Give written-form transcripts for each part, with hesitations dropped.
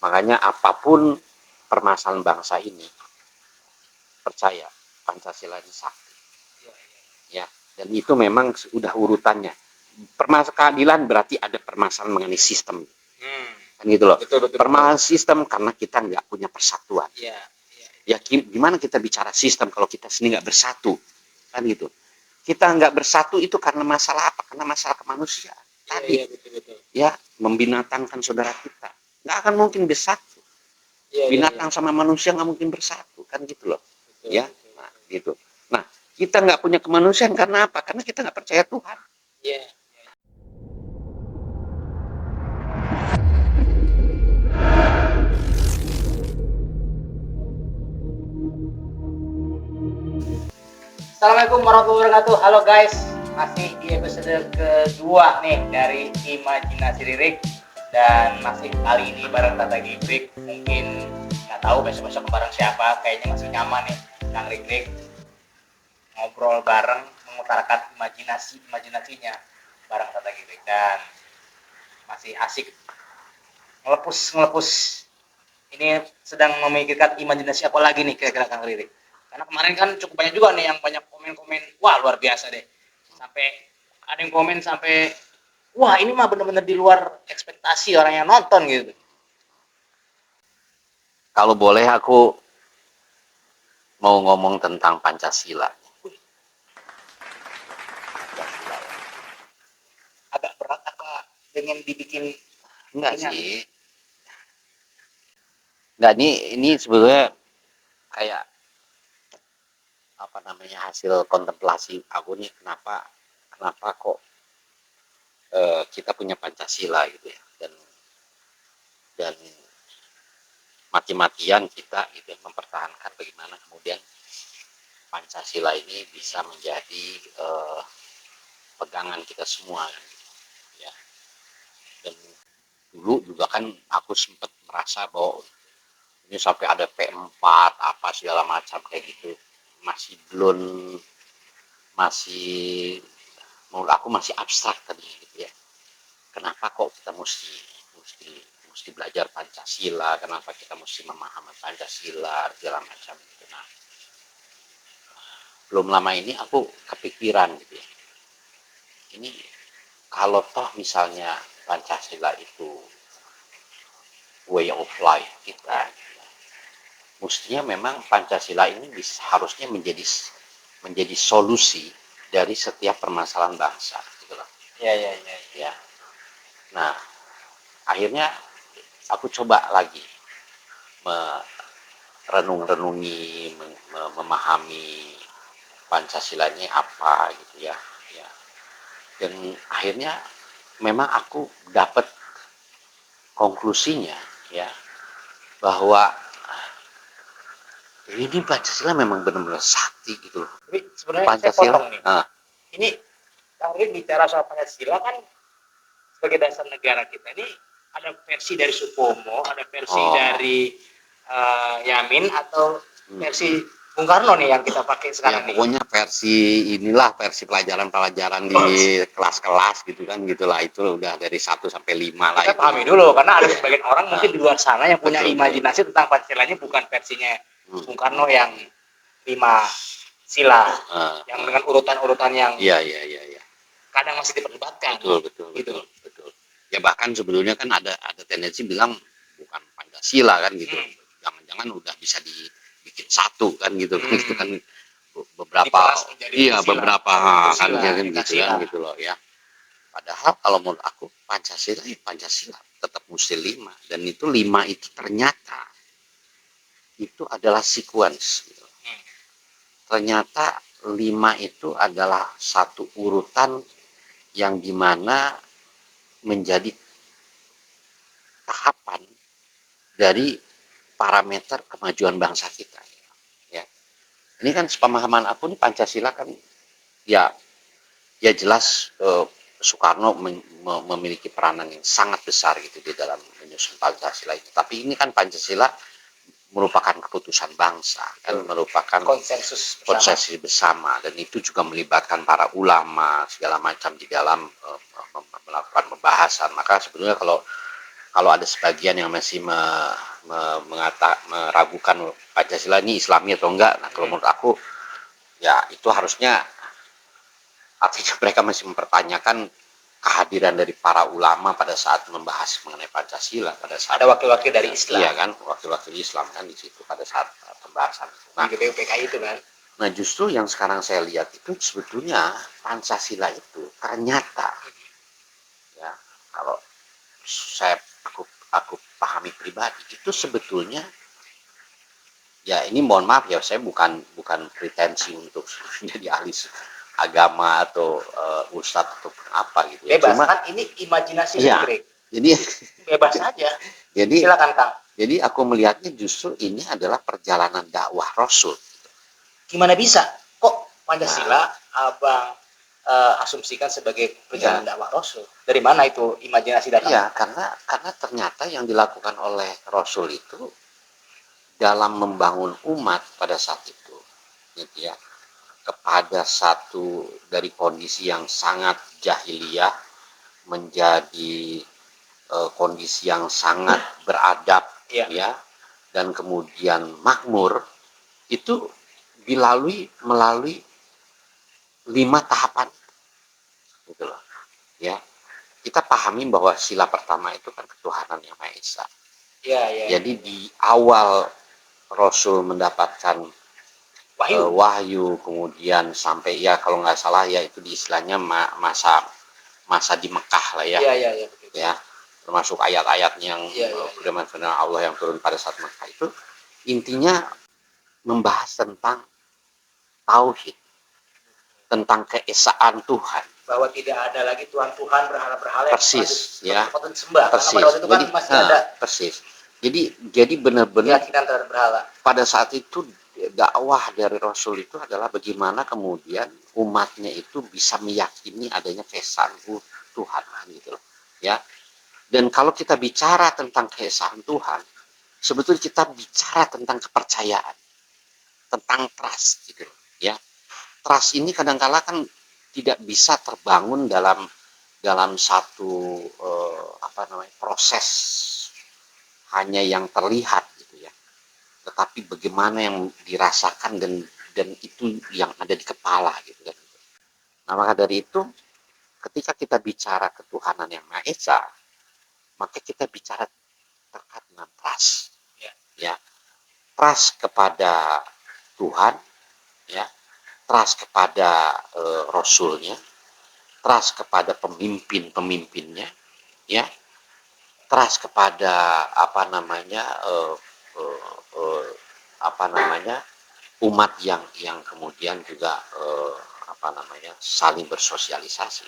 Makanya apapun permasalahan bangsa ini, percaya Pancasila ini sakti. Ya, dan itu memang sudah urutannya. Keadilan berarti ada permasalahan mengenai sistem. Kan gitu loh. Permasalahan sistem karena kita nggak punya persatuan. Ya gimana kita bicara sistem kalau kita sendiri nggak bersatu, kan gitu. Kita nggak bersatu itu karena masalah apa? Karena masalah kemanusiaan. Tadi, ya membinatangkan saudara kita, nggak akan mungkin bersatu. Binatang sama manusia nggak mungkin bersatu, kan gitu loh. Ya, nah, gitu. Nah, kita nggak punya kemanusiaan karena apa? Karena kita nggak percaya Tuhan. Assalamualaikum warahmatullahi wabarakatuh. Halo guys, masih di episode kedua nih dari Imajinasi Ririk, dan masih kali ini bareng Tata Gibrik. Mungkin nggak tahu besok-besok bareng siapa, kayaknya masih nyaman nih Kang Ririk ngobrol bareng, mengutarakan imajinasinya bareng Tata Gibrik, dan masih asik ngelepus. Ini sedang memikirkan imajinasi apa lagi nih kira-kira Kang Ririk. Karena kemarin kan cukup banyak juga nih yang banyak komen-komen, wah luar biasa deh. Sampai ada yang komen sampai, wah ini mah bener-bener di luar ekspektasi orang yang nonton gitu. Kalau boleh aku mau ngomong tentang Pancasila. Agak berat apa dengan dibikin? Enggak sih. Enggak, ini sebetulnya kayak apa namanya, hasil kontemplasi aku nih, kenapa kok kita punya Pancasila gitu ya, dan mati-matian kita gitu ya, mempertahankan bagaimana kemudian Pancasila ini bisa menjadi pegangan kita semua gitu, ya. Dan dulu juga kan aku sempat merasa bahwa ini sampai ada P4 apa segala macam kayak gitu, masih menurut aku masih abstrak tadi gitu ya. Kenapa kok kita mesti belajar Pancasila, kenapa kita mesti memahami Pancasila segala macam gitu. Nah, belum lama ini aku kepikiran gitu ya, ini kalau toh misalnya Pancasila itu way of life kita, mestinya memang Pancasila ini harusnya menjadi solusi dari setiap permasalahan bangsa gitu loh. Ya. Nah, akhirnya aku coba lagi merenung-renungi, memahami Pancasila ini apa gitu ya. Dan akhirnya memang aku dapat konklusinya ya, bahwa ini Pancasila memang benar-benar sakti gitu loh. Tapi sebenarnya Pancasila, saya potong nih. Ini Kang Ririk bicara soal Pancasila kan sebagai dasar negara kita ini, ada versi dari Supomo, ada versi dari Yamin, atau versi Bung Karno nih yang kita pakai sekarang nih. Pokoknya versi pelajaran di kelas-kelas gitu kan, gitulah, itu udah dari 1 sampai 5 lah. Kita pahami dulu, karena ada sebagian orang mungkin di luar sana yang punya imajinasi tentang Pancasila ini bukan versinya Bung Karno yang 5 sila, yang dengan urutan-urutan yang kadang masih diperdebatkan. Betul. Ya bahkan sebetulnya kan ada tendensi bilang bukan Pancasila kan gitu. Jangan-jangan udah bisa dibikin satu kan gitu. Itu kan beberapa kan gitu loh ya. Padahal kalau menurut aku Pancasila tetap mesti 5, dan itu 5 itu ternyata itu adalah sequence gitu. Ternyata 5 itu adalah satu urutan yang dimana menjadi tahapan dari parameter kemajuan bangsa kita ya. Ini kan sepemahaman aku nih, Pancasila kan ya jelas Soekarno memiliki peranan yang sangat besar gitu di dalam menyusun Pancasila itu. Tapi ini kan Pancasila merupakan keputusan bangsa, kan merupakan konsensus bersama, dan itu juga melibatkan para ulama segala macam di dalam melakukan pembahasan. Maka sebetulnya kalau ada sebagian yang masih meragukan Pancasila ini Islami atau enggak, nah kalau menurut aku ya itu harusnya artinya mereka masih mempertanyakan kehadiran dari para ulama pada saat membahas mengenai Pancasila, pada saat ada wakil-wakil dari Islam. Iya kan, wakil-wakil Islam kan di situ pada saat pembahasan. Nah, di GPUPKI itu kan. Nah justru yang sekarang saya lihat itu sebetulnya Pancasila itu ternyata ya kalau aku pahami pribadi itu sebetulnya ya ini mohon maaf ya saya bukan pretensi untuk jadi ahli agama atau ustadz atau apa gitu ya. Bebas kan ini imajinasi ya, sendiri. Jadi bebas saja. Jadi silakan Kang. Jadi aku melihatnya justru ini adalah perjalanan dakwah Rasul. Gimana bisa kok Pancasila Abang asumsikan sebagai perjalanan dakwah Rasul? Dari mana itu imajinasi datang? Iya, karena ternyata yang dilakukan oleh Rasul itu dalam membangun umat pada saat itu, gitu ya, kepada satu dari kondisi yang sangat jahiliyah menjadi kondisi yang sangat beradab, ya, dan kemudian makmur, itu melalui 5 tahapan, gitu loh, ya. Kita pahami bahwa sila pertama itu kan ketuhanan yang Maha Esa. Jadi di awal Rasul mendapatkan wahyu, kemudian sampai ya kalau nggak salah ya itu di istilahnya masa di Mekah lah ya. Ya, termasuk ayat-ayat yang firman-firman Allah yang turun pada saat Mekah itu intinya membahas tentang tauhid, tentang keesaan Tuhan, bahwa tidak ada lagi Tuhan berhala-berhala persis ya, persis. Itu kan masih ada. Persis. Jadi benar-benar berhala. Pada saat itu dakwah dari Rasul itu adalah bagaimana kemudian umatnya itu bisa meyakini adanya keesaan Tuhan, gitu loh, ya. Dan kalau kita bicara tentang keesaan Tuhan, sebetulnya kita bicara tentang kepercayaan, tentang trust, gitu, ya. Trust ini kadang-kala kan tidak bisa terbangun dalam satu proses hanya yang terlihat, gitu ya. Tetapi bagaimana yang dirasakan dan itu yang ada di kepala, gitu kan. Nah maka dari itu ketika kita bicara ketuhanan yang Maha Esa, maka kita bicara terkait dengan trust, ya, trust kepada Tuhan, ya, trust kepada Rasulnya, trust kepada pemimpinnya, ya, trust kepada umat yang kemudian juga saling bersosialisasi,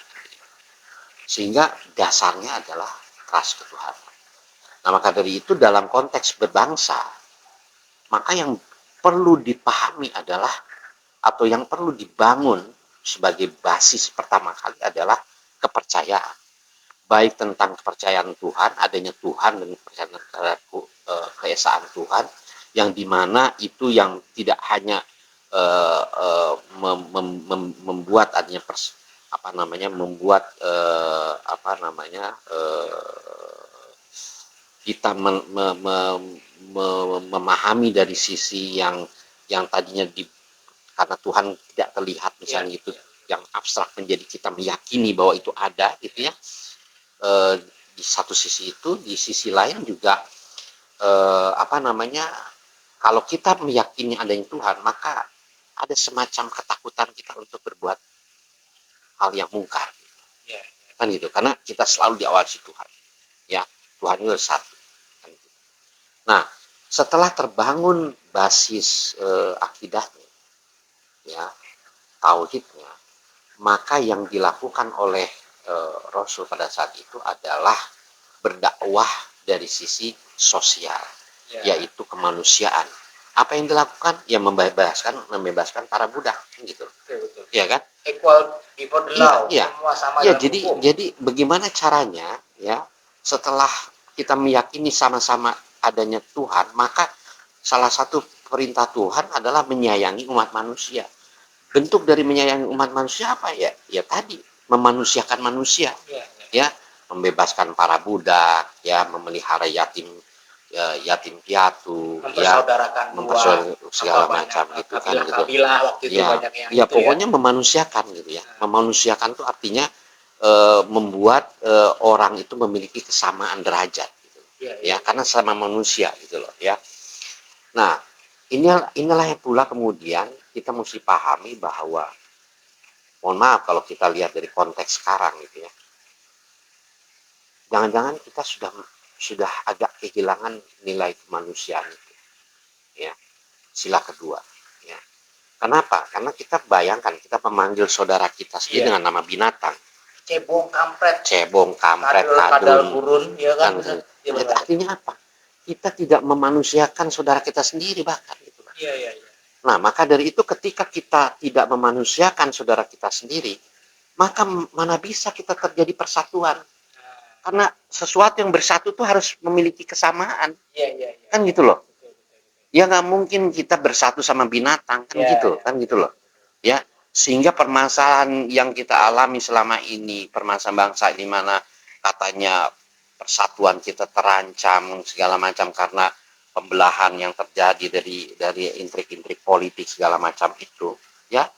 sehingga dasarnya adalah trust ketuhanan. Nah maka dari itu dalam konteks berbangsa, maka yang perlu dipahami adalah atau yang perlu dibangun sebagai basis pertama kali adalah kepercayaan, baik tentang kepercayaan Tuhan, adanya Tuhan dan kepercayaan terhadap keesaan Tuhan, yang dimana itu yang tidak hanya membuat adanya kita memahami dari sisi yang tadinya karena Tuhan tidak terlihat misalnya itu yang abstrak, menjadi kita meyakini bahwa itu ada, gitu ya. Di satu sisi itu, di sisi lain juga kalau kita meyakini adanya Tuhan, maka ada semacam ketakutan kita untuk berbuat hal yang mungkar, kan gitu, karena kita selalu diawasi Tuhan, ya, Tuhan itu satu, kan gitu. Nah setelah terbangun basis akidahnya, ya, tauhidnya, maka yang dilakukan oleh Rasul pada saat itu adalah berdakwah dari sisi sosial, yaitu kemanusiaan. Apa yang dilakukan? Ya membebaskan para budak, gitu. Ya kan? Equal before the law, semua sama dalam hukum. Jadi bagaimana caranya, ya, setelah kita meyakini sama-sama adanya Tuhan, maka salah satu perintah Tuhan adalah menyayangi umat manusia. Bentuk dari menyayangi umat manusia apa ya? Ya tadi memanusiakan manusia, ya, membebaskan para budak, ya, memelihara yatim piatu, ya, mempersaudarakan segala macam gitu kan gitu. kabilah waktu itu Ya, banyak yang ya itu pokoknya memanusiakan gitu ya. Memanusiakan itu artinya membuat orang itu memiliki kesamaan derajat gitu. Ya, karena sama manusia gitu loh ya. Nah, inilah yang pula kemudian kita mesti pahami bahwa, mohon maaf kalau kita lihat dari konteks sekarang gitu ya, jangan-jangan kita sudah agak kehilangan nilai kemanusiaan itu ya, sila kedua ya. Kenapa? Karena kita bayangkan kita memanggil saudara kita sendiri dengan nama binatang, cebong kampret, kadal kadun, gurun ya kan, artinya apa? Kita tidak memanusiakan saudara kita sendiri bahkan gitu. Iya. Nah, maka dari itu ketika kita tidak memanusiakan saudara kita sendiri, maka mana bisa kita terjadi persatuan. Karena sesuatu yang bersatu itu harus memiliki kesamaan. Iya. Kan gitu loh. Ya nggak mungkin kita bersatu sama binatang, kan kan gitu loh. Ya, sehingga permasalahan yang kita alami selama ini, permasalahan bangsa di mana katanya persatuan kita terancam segala macam karena pembelahan yang terjadi dari intrik-intrik politik segala macam itu, ya,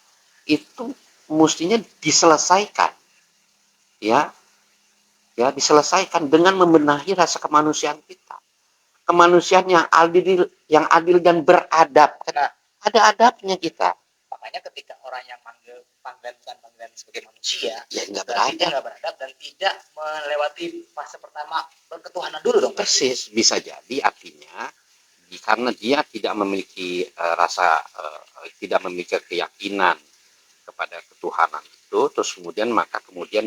itu mestinya diselesaikan, ya, diselesaikan dengan membenahi rasa kemanusiaan kita, kemanusiaan yang adil dan beradab. Kan ada adabnya kita. Makanya ketika orang yang manggil panggilan sebagai manusia, ya nggak beradab dan tidak melewati fase pertama berketuhanan dulu dong. Persis, bisa jadi artinya karena dia tidak memiliki tidak memiliki keyakinan kepada ketuhanan itu, terus kemudian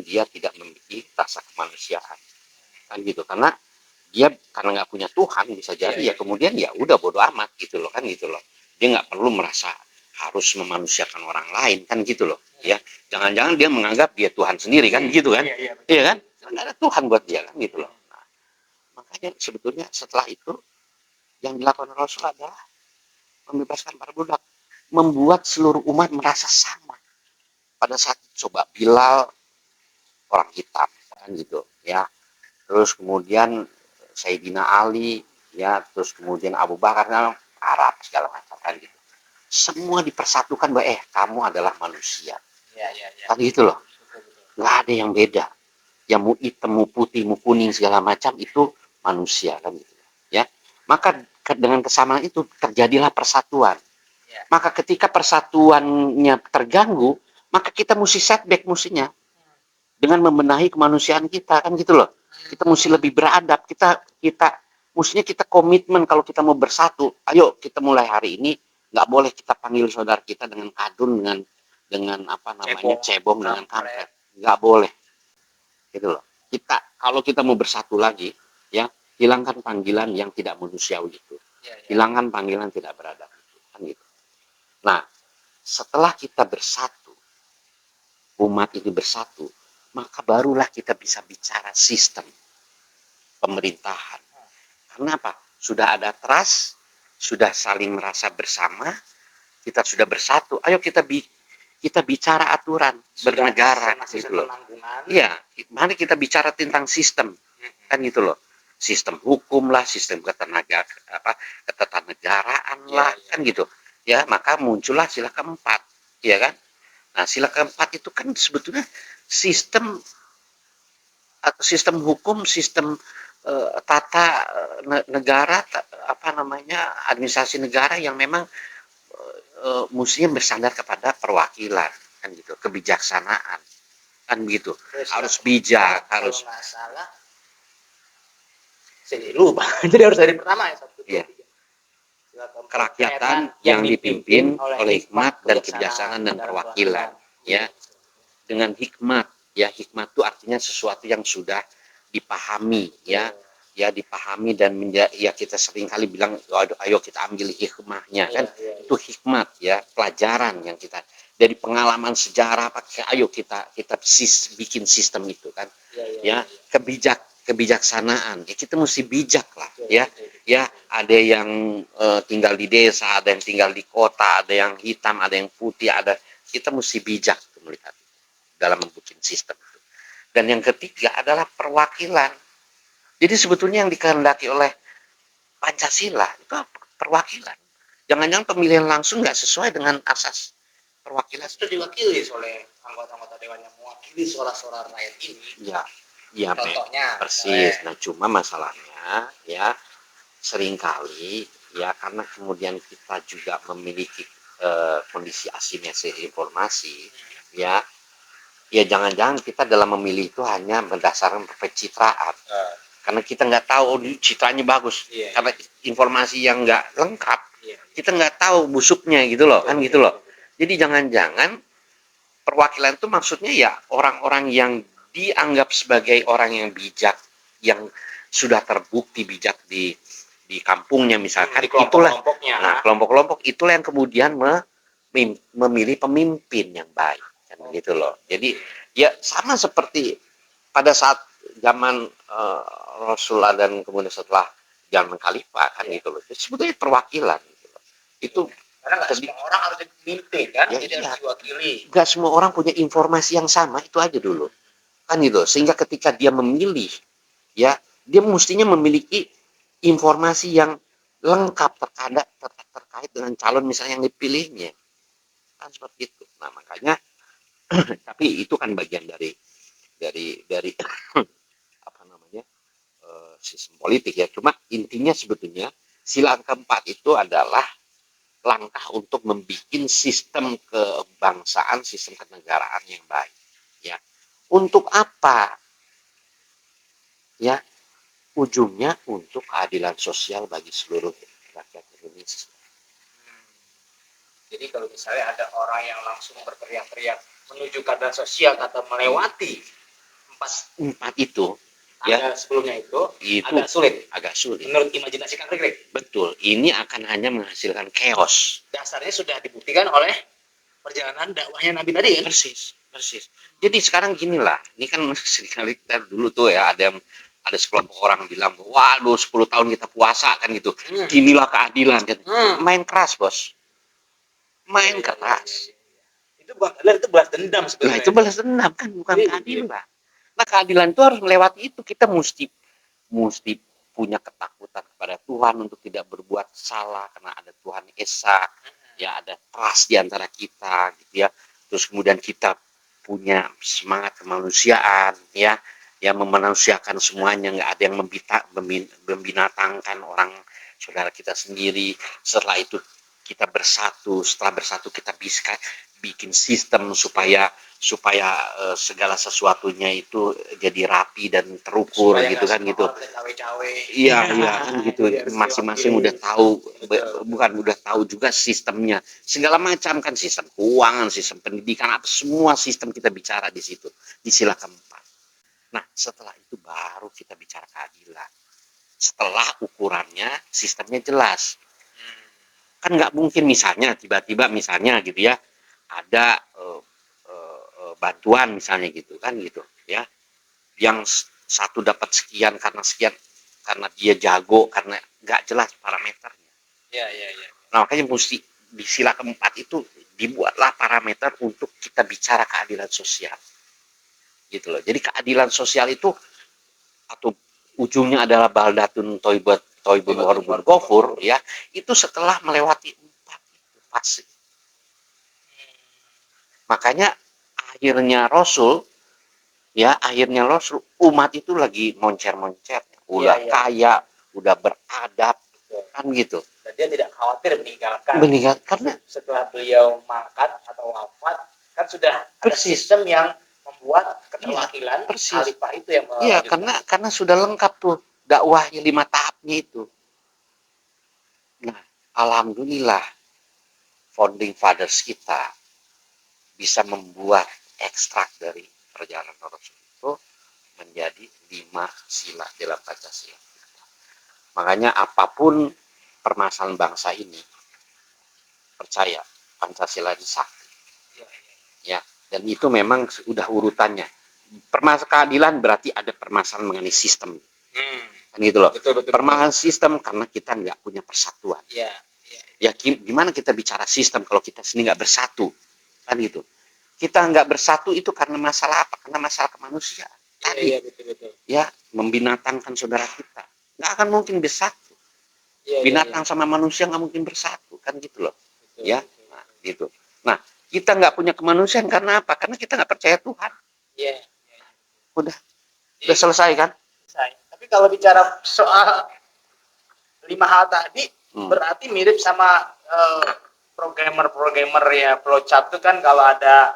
dia tidak memiliki rasa kemanusiaan, kan gitu. Karena nggak punya Tuhan, bisa jadi ya kemudian ya udah bodo amat gitu loh, kan gitu loh. Dia nggak perlu merasa harus memanusiakan orang lain, kan gitu loh ya. Jangan-jangan dia menganggap dia Tuhan sendiri, kan gitu kan. Iya kan, nggak ada Tuhan buat dia, kan gitu loh. Nah, makanya sebetulnya setelah itu yang dilakukan Rasul adalah membebaskan para budak, membuat seluruh umat merasa sama. Pada saat coba Bilal orang hitam, kan gitu ya, terus kemudian Sayyidina Ali, ya, terus kemudian Abu Bakar, Arab segala macam, kan gitu. Semua dipersatukan bahwa kamu adalah manusia, kan gitu loh. Nggak ada yang beda, yang mau hitam, mau putih, mau kuning segala macam itu manusia, kan gitu ya. Maka dengan kesamaan itu terjadilah persatuan. Maka ketika persatuannya terganggu, maka kita mesti setback mestinya dengan membenahi kemanusiaan kita, kan gitu loh. Kita mesti lebih beradab, kita mestinya kita komitmen kalau kita mau bersatu. Ayo kita mulai hari ini nggak boleh kita panggil saudara kita dengan kadun, dengan apa namanya cebong, dengan kampret, nggak boleh gitu loh. Kalau kita mau bersatu lagi, ya, hilangkan panggilan yang tidak manusiawi itu, hilangkan panggilan tidak beradab itu, kan gitu. Nah, setelah kita bersatu, umat ini bersatu, maka barulah kita bisa bicara sistem pemerintahan. Karena apa? Sudah ada trust, sudah saling merasa bersama, kita sudah bersatu. Ayo kita bicara aturan bernegara, gitu loh. Iya, mari kita bicara tentang sistem, kan gitu loh. Sistem hukum lah, sistem ketatanegaraan lah, kan gitu. Ya, maka muncullah sila keempat, ya kan? Nah, sila keempat itu kan sebetulnya sistem hukum, sistem tata negara, administrasi negara yang memang mestinya bersandar kepada perwakilan, kan gitu, kebijaksanaan, kan begitu. Harus bijak, harus. Kalau nggak salah, saya lupa. Jadi harus dari pertama ya. Iya. Kerakyatan yang dipimpin oleh hikmat dan kebijaksanaan dan perwakilan, ya, dengan hikmat. Ya, hikmat itu artinya sesuatu yang sudah dipahami, ya dipahami dan ya kita sering kali bilang ayo kita ambil hikmahnya, kan itu hikmat, ya, pelajaran yang kita dari pengalaman sejarah, ayo kita bikin sistem itu, kan ya. Kebijaksanaan, ya kita mesti bijak lah, ya ada yang tinggal di desa, ada yang tinggal di kota, ada yang hitam, ada yang putih, kita mesti bijak melihat dalam membuat sistem itu. Dan yang ketiga adalah perwakilan. Jadi sebetulnya yang dikehendaki oleh Pancasila itu perwakilan. Jangan-jangan pemilihan langsung nggak sesuai dengan asas perwakilan. Sudah diwakili oleh anggota-anggota dewan yang mewakili suara-suara rakyat ini. Ya, ya, Contohnya, persis. Nah, cuma masalahnya ya seringkali ya karena kemudian kita juga memiliki kondisi asimetris informasi, ya jangan-jangan kita dalam memilih itu hanya berdasarkan pencitraan. Karena kita nggak tahu citranya bagus, karena informasi yang nggak lengkap, kita nggak tahu busuknya gitu loh, kan gitu loh. Jadi jangan-jangan perwakilan itu maksudnya ya orang-orang yang dianggap sebagai orang yang bijak, yang sudah terbukti bijak di kampungnya misalkan, itulah. Nah, kelompok-kelompok itulah yang kemudian memilih pemimpin yang baik, kan gitu loh. Jadi ya sama seperti pada saat zaman Rasulullah dan kemudian setelah zaman Khalifah, kan gitu loh. Sebetulnya perwakilan gitu loh. Itu karena nggak semua orang harus dipimpin kan, ya, jadi harus diwakili. Nggak semua orang punya informasi yang sama, itu aja dulu, kan gitu. Sehingga ketika dia memilih, ya dia mestinya memiliki informasi yang lengkap terkait dengan calon misalnya yang dipilihnya, kan seperti itu. Nah makanya tapi itu kan bagian dari apa namanya sistem politik ya. Cuma intinya sebetulnya sila keempat itu adalah langkah untuk membuat sistem kebangsaan, sistem kenegaraan yang baik. Ya, untuk apa? Ya, ujungnya untuk keadilan sosial bagi seluruh rakyat Indonesia. Jadi kalau misalnya ada orang yang langsung berteriak-teriak menuju keadilan sosial atau melewati empat itu, ya sebelumnya itu agak sulit menurut imajinasi Kang Rikrik. Betul, ini akan hanya menghasilkan chaos. Dasarnya sudah dibuktikan oleh perjalanan dakwahnya Nabi tadi kan. Persis. Jadi sekarang ginilah, ini kan sekali kita dulu tuh ya ada sekelompok orang bilang, waduh 10 tahun kita puasa kan gitu, inilah keadilan kan. Main keras bos, main keras. Itu keadilan, itu balas dendam sebenarnya. Nah itu balas dendam kan, bukan keadilan. Nah keadilan itu harus melewati itu, kita mesti punya ketakutan kepada Tuhan untuk tidak berbuat salah karena ada Tuhan Esa, ya ada trust di antara kita gitu ya. Terus kemudian kita punya semangat kemanusiaan, ya memanusiakan semuanya, nggak ada yang membinatangkan orang saudara kita sendiri. Setelah itu kita bersatu, setelah bersatu kita bisa bikin sistem supaya segala sesuatunya itu jadi rapi dan terukur supaya gitu kan gitu. Iya kan gitu. Masing-masing udah tahu, udah tahu juga sistemnya. Segala macam kan, sistem keuangan, sistem pendidikan, apa semua sistem kita bicara di situ, di sila keempat. Nah, setelah itu baru kita bicara keadilan. Setelah ukurannya, sistemnya jelas. Kan nggak mungkin misalnya tiba-tiba misalnya gitu ya, ada bantuan misalnya gitu kan gitu ya, yang satu dapat sekian karena dia jago, karena nggak jelas parameternya. Nah makanya mesti di sila keempat itu dibuatlah parameter untuk kita bicara keadilan sosial gitu loh. Jadi keadilan sosial itu atau ujungnya adalah baldatun toibun warubun kofur ya, itu setelah melewati 4 fase. Makanya akhirnya Rasul umat itu lagi moncer-moncer, udah kaya, udah beradab kan gitu. Dan dia tidak khawatir meninggalkan karena setelah beliau mangkat atau wafat kan sudah ada sistem yang membuat keterwakilan khalifah itu yang karena sudah lengkap tuh dakwahnya 5 tahapnya itu. Nah, alhamdulillah founding fathers kita bisa membuat ekstrak dari perjalanan Rasul itu menjadi 5 sila dalam Pancasila. Makanya apapun permasalahan bangsa ini, percaya Pancasila ini sakti. Ya, dan itu memang sudah urutannya. Permasalahan keadilan berarti ada permasalahan mengenai sistem. Kan gitu loh. Betul. Permasalahan sistem karena kita nggak punya persatuan. Ya gimana kita bicara sistem kalau kita sendiri nggak bersatu? Kan gitu. Kita nggak bersatu itu karena masalah apa? Karena masalah kemanusiaan. tadi, betul. ya, membinatangkan saudara kita. Nggak akan mungkin bersatu. Iya, Binatang sama manusia nggak mungkin bersatu, kan gitu loh. betul, Ya, betul. nah, gitu. Nah, kita nggak punya kemanusiaan karena apa? Karena kita nggak percaya Tuhan. Iya. Udah Jadi, selesai kan? tapi kalau bicara soal 5 hal tadi, berarti mirip sama programmer ya flowchart itu kan, kalau ada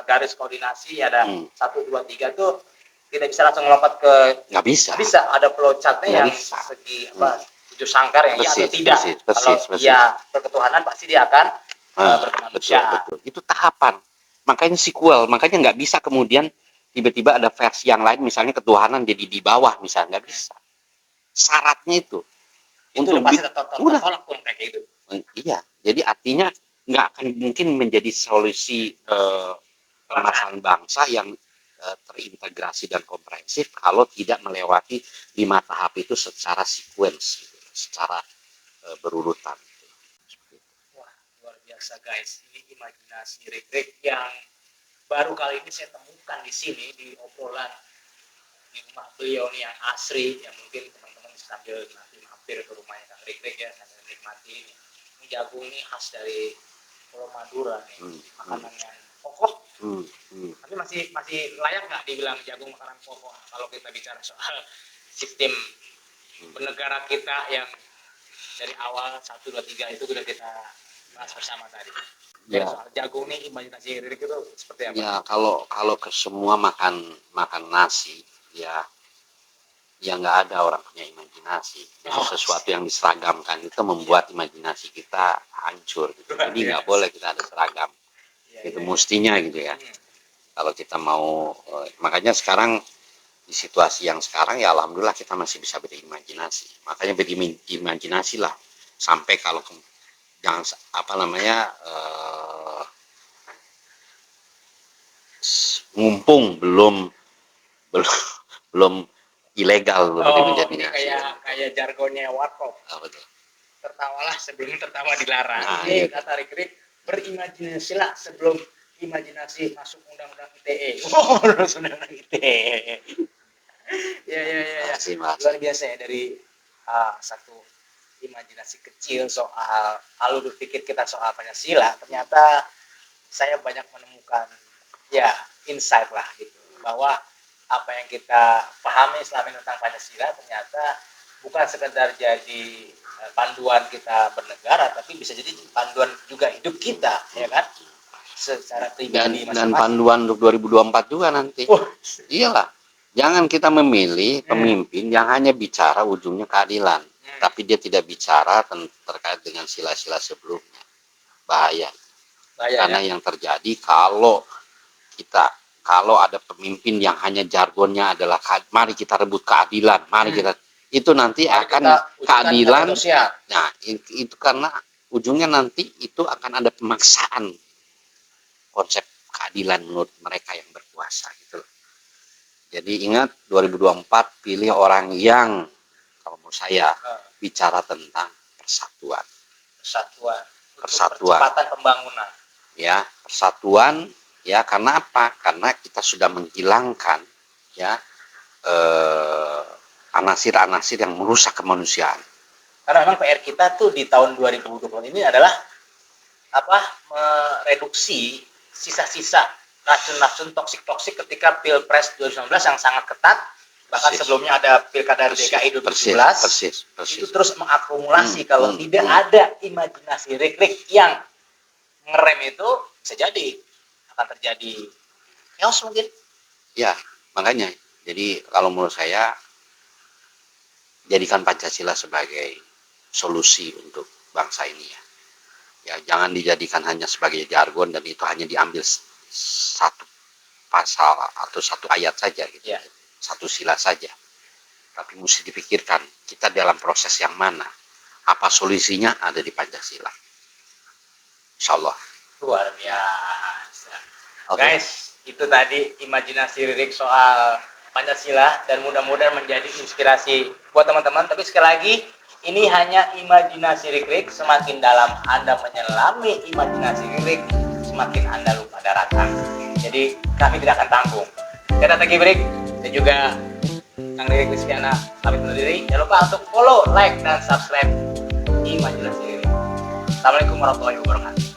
garis koordinasi ada 1, 2, 3 tuh tidak bisa langsung lompat ke, Nggak bisa. bisa ada flowchartnya Nggak yang bisa. segi apa 7 sangkar yang iya atau tidak. Kalau persis. dia berketuhanan pasti dia akan berkemanusiaan. Betul. Itu tahapan. Makanya sequel, makanya nggak bisa kemudian tiba-tiba ada versi yang lain, misalnya ketuhanan jadi di bawah, misalnya nggak bisa. Syaratnya itu Untuk pasti tertolak tuh kayak gitu. Iya, jadi artinya nggak akan mungkin menjadi solusi permasalahan bangsa yang terintegrasi dan komprehensif kalau tidak melewati 5 tahap itu secara sequence, gitu, secara berurutan. Wah, luar biasa guys. Ini imajinasi Rick yang baru kali ini saya temukan di sini di obrolan di rumah beliau nih yang asri, yang mungkin teman-teman sambil nanti mampir ke rumahnya Kang Rick ya, sambil menikmati ini. Ini jagung ini khas dari Pulau Madura nih, makanan yang pokok. Tapi masih layak nggak dibilang jagung makanan pokok kalau kita bicara soal sistem bernegara kita yang dari awal 1, 2, 3 itu sudah kita bahas bersama tadi. Ya. Soal jagung nih, imajinasi Rick itu seperti apa? Ya, kalau ke semua makan nasi, ya nggak ada orang punya imajinasi. Sesuatu yang diseragamkan itu membuat imajinasi kita hancur. Gitu. Jadi nggak boleh kita ada seragam. Itu mestinya gitu ya. Kalau kita mau, makanya sekarang di situasi yang sekarang ya alhamdulillah kita masih bisa berimajinasi. Makanya berimajinasi lah sampai kalau jangan mumpung belum ilegal menjadinya. Kayak jargonnya Warkop. Tertawalah sebelum tertawa dilarang. Ini kata Rick, berimajinasilah sebelum imajinasi masuk undang-undang ITE. Undang-undang ITE. Ya. Luar biasa ya, dari satu imajinasi kecil soal alur berpikir kita soal Pancasila, ternyata saya banyak menemukan ya insight lah gitu, bahwa apa yang kita pahami selama ini tentang Pancasila ternyata bukan sekedar jadi panduan kita bernegara, tapi bisa jadi panduan juga hidup kita, ya kan? Secara pribadi dan panduan untuk 2024 juga nanti. Iyalah, jangan kita memilih pemimpin yang hanya bicara ujungnya keadilan, tapi dia tidak bicara terkait dengan sila-sila sebelumnya. Bahaya karena yang terjadi kalau ada pemimpin yang hanya jargonnya adalah mari kita rebut keadilan, itu nanti akan keadilan. Nah, itu karena ujungnya nanti itu akan ada pemaksaan konsep keadilan menurut mereka yang berkuasa gitu loh. Jadi ingat 2024 pilih orang yang kalau menurut saya bicara tentang persatuan. Percepatan pembangunan. Ya, persatuan. Ya, karena apa? Karena kita sudah menghilangkan ya anasir-anasir yang merusak kemanusiaan. Karena memang PR kita tuh di tahun 2020 ini adalah mereduksi sisa-sisa racun-racun toksik ketika Pilpres 2019 yang sangat ketat, bahkan sebelumnya ada Pilkada DKI 2017. Persis. Itu terus mengakumulasi. Kalau tidak ada imajinasi Rick yang ngerem itu, bisa jadi akan terjadi chaos mungkin. Ya, makanya. Jadi kalau menurut saya, jadikan Pancasila sebagai solusi untuk bangsa ini ya. Ya, jangan dijadikan hanya sebagai jargon dan itu hanya diambil satu pasal atau satu ayat saja gitu. Ya. Satu sila saja. Tapi mesti dipikirkan kita dalam proses yang mana. Apa solusinya ada di Pancasila. Insyaallah. Luar biasa. Okay. Guys, itu tadi imajinasi Rick soal Pancasila dan mudah-mudahan menjadi inspirasi buat teman-teman. Tapi sekali lagi, ini hanya imajinasi Rick. Semakin dalam Anda menyelami imajinasi Rick, semakin Anda lupa daratan. Jadi kami tidak akan tanggung. Kita tagih break. Dan juga Kang Riri Kristiana pamit undur diri. Jangan lupa untuk follow, like, dan subscribe di Imajinasi Riri. Assalamualaikum warahmatullahi wabarakatuh.